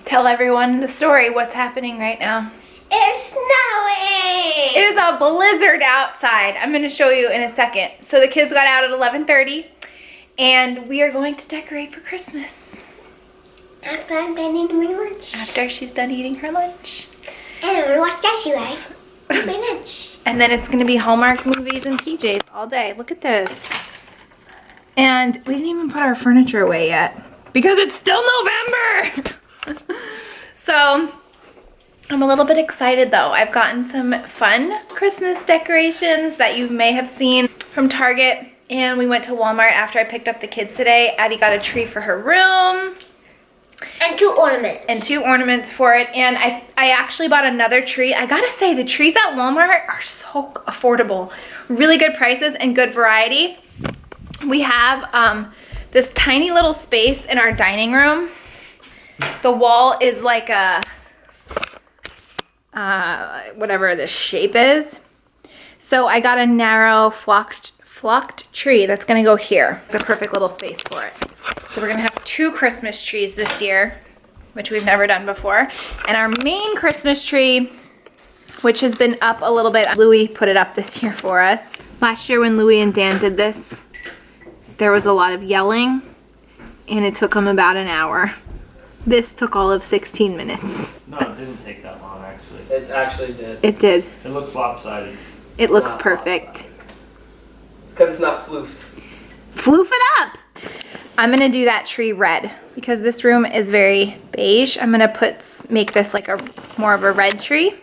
Tell everyone the story. What's happening right now? It's snowing! It is a blizzard outside. I'm going to show you in a second. So the kids got out at 11:30 and we are going to decorate for Christmas. After I'm done eating my lunch. After she's done eating her lunch. And I'm gonna watch Jessie right? Eat my lunch. And then it's going to be Hallmark movies and PJs all day. Look at this. And we didn't even put our furniture away yet because it's still November. So I'm a little bit excited though. I've gotten some fun Christmas decorations that you may have seen from Target. And we went to Walmart after I picked up the kids today. Addie got a tree for her room. And 2 ornaments. And 2 ornaments for it. And I actually bought another tree. I gotta say, the trees at Walmart are so affordable. Really good prices and good variety. We have this tiny little space in our dining room. The wall is like a, whatever the shape is. So I got a narrow flocked tree that's gonna go here. The perfect little space for it. So we're gonna have 2 Christmas trees this year, which we've never done before. And our main Christmas tree, which has been up a little bit, Louie put it up this year for us. Last year when Louie and Dan did this, there was a lot of yelling and it took them about an hour. This took all of 16 minutes. No, it didn't take that long actually. It actually did. It did. It looks lopsided. It looks not perfect. lopsided. It's because it's not floofed. Floof it up. I'm gonna do that tree red because this room is very beige. I'm gonna make this like a more of a red tree.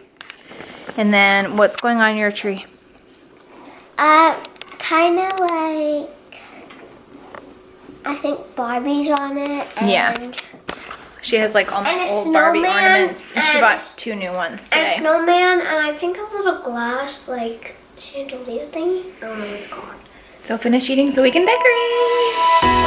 And then what's going on your tree? Kind of like, I think Barbie's on it. And Yeah. She has like all And my a old Barbie snowman, ornaments. And she and bought 2 new ones a today. snowman, and I think a little glass, like, chandelier thingy. I don't know what it's called. So finish eating so we can decorate.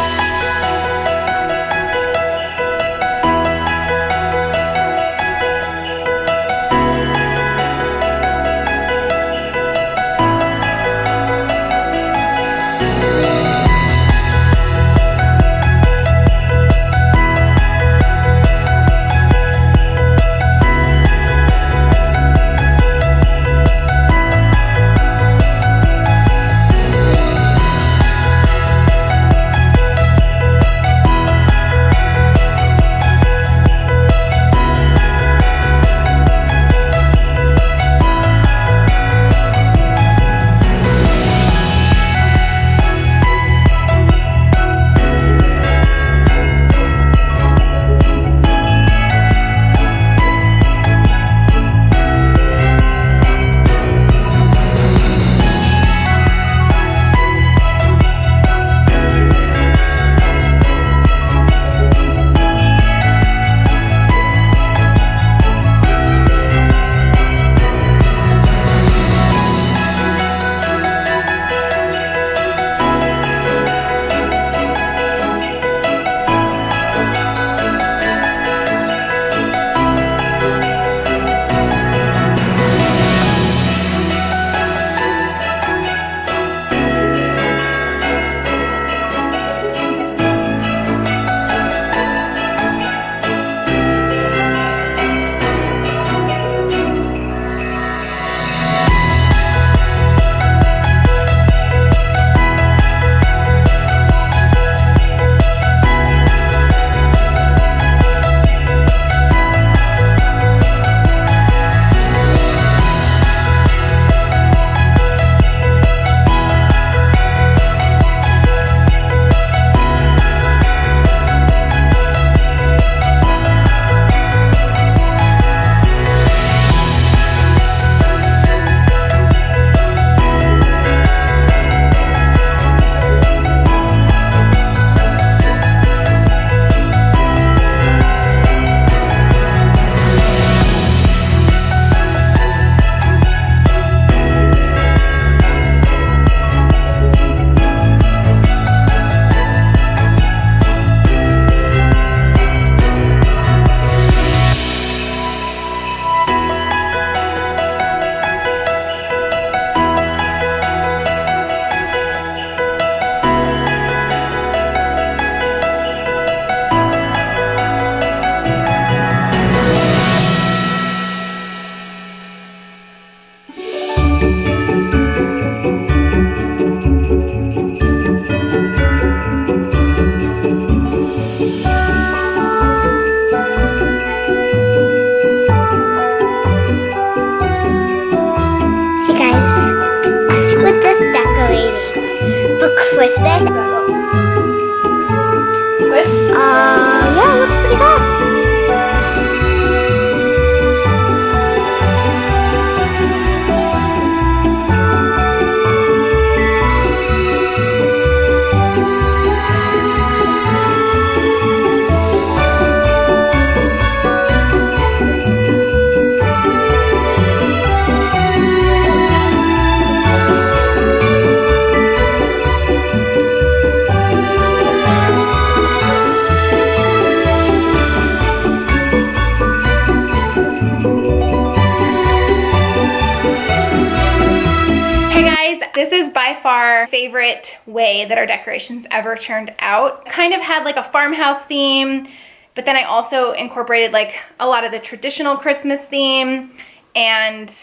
far favorite way that our decorations ever turned out. Kind of had like a farmhouse theme, but then I also incorporated like a lot of the traditional Christmas theme, and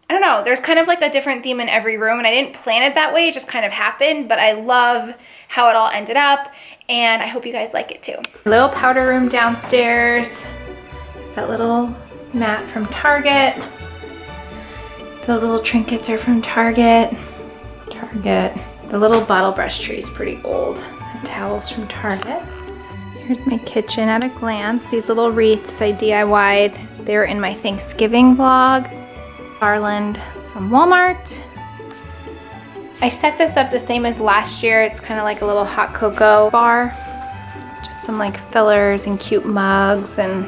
I don't know, there's kind of like a different theme in every room, and I didn't plan it that way, it just kind of happened, but I love how it all ended up, and I hope you guys like it too. Little powder room downstairs. It's that little mat from Target. Those little trinkets are from Target. The little bottle brush tree is pretty old. The towels from Target. Here's my kitchen at a glance. These little wreaths I DIY'd. They were in my Thanksgiving vlog. Garland from Walmart. I set this up the same as last year. It's kind of like a little hot cocoa bar. Just some like fillers and cute mugs and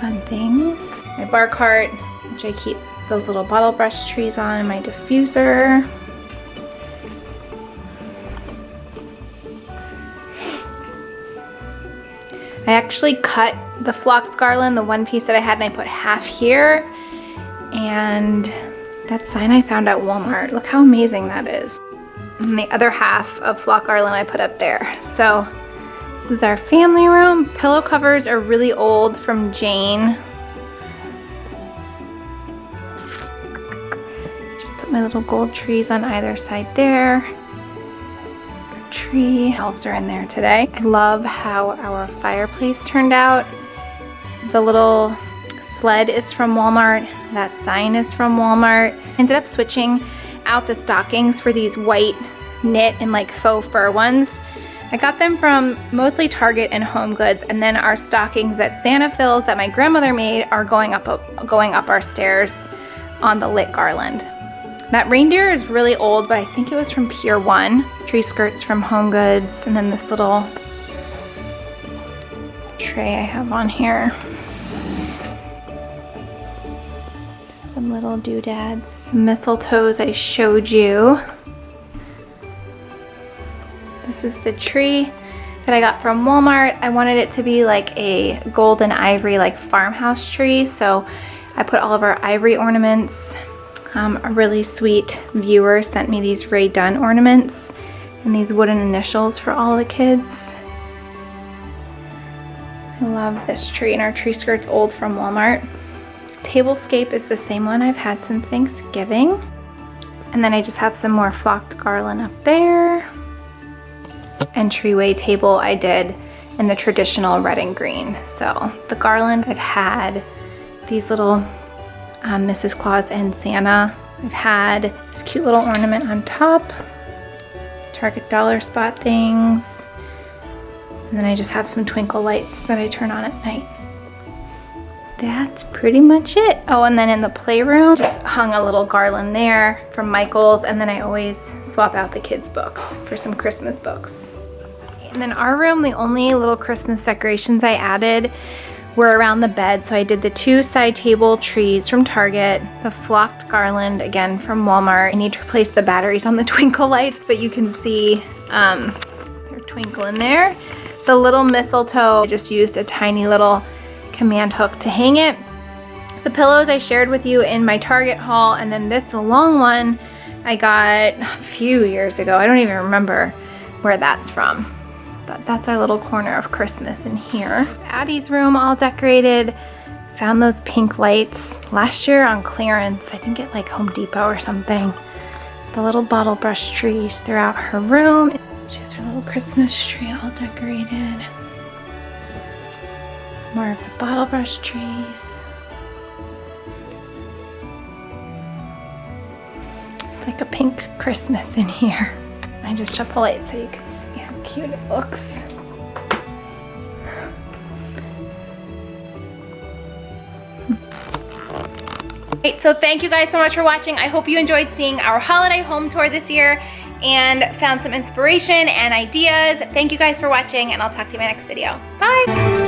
fun things. My bar cart, which I keep those little bottle brush trees on, and my diffuser. I actually cut the flocked garland, the one piece that I had, and I put half here. And that sign I found at Walmart. Look how amazing that is. And the other half of flock garland I put up there. So this is our family room. Pillow covers are really old from Jane. Just put my little gold trees on either side there. Tree elves are in there today. I love how our fireplace turned out. The little sled is from Walmart. That sign is from Walmart. Ended up switching out the stockings for these white knit and like faux fur ones. I got them from mostly Target and Home Goods, and then our stockings that Santa fills that my grandmother made are going up our stairs on the lit garland. That reindeer is really old, but I think it was from Pier 1. Tree skirts from Home Goods, and then this little tray I have on here. Just some little doodads. Some mistletoes I showed you. This is the tree that I got from Walmart. I wanted it to be like a gold and ivory like farmhouse tree, so I put all of our ivory ornaments. A really sweet viewer sent me these Ray Dunn ornaments and these wooden initials for all the kids. I love this tree, and our tree skirt's old from Walmart. Tablescape is the same one I've had since Thanksgiving. And then I just have some more flocked garland up there. And treeway table I did in the traditional red and green. So the garland, I've had these little Mrs. Claus and Santa. I've had this cute little ornament on top, Target dollar spot things, and then I just have some twinkle lights that I turn on at night. That's pretty much it. Oh, and then in the playroom, just hung a little garland there from Michael's, and then I always swap out the kids' books for some Christmas books. And then our room, the only little Christmas decorations I added were around the bed. So I did the 2 side table trees from Target, the flocked garland again from Walmart. I need to replace the batteries on the twinkle lights, but you can see they're twinkling there. The little mistletoe, I just used a tiny little command hook to hang it. The pillows I shared with you in my Target haul, and then this long one I got a few years ago. I don't even remember where that's from. But that's our little corner of Christmas in here. Addie's room all decorated. Found those pink lights last year on clearance. I think at like Home Depot or something. The little bottle brush trees throughout her room. She has her little Christmas tree all decorated. More of the bottle brush trees. It's like a pink Christmas in here. I just shut the light so you can see how cute it looks. Great, so thank you guys so much for watching. I hope you enjoyed seeing our holiday home tour this year and found some inspiration and ideas. Thank you guys for watching, and I'll talk to you in my next video. Bye!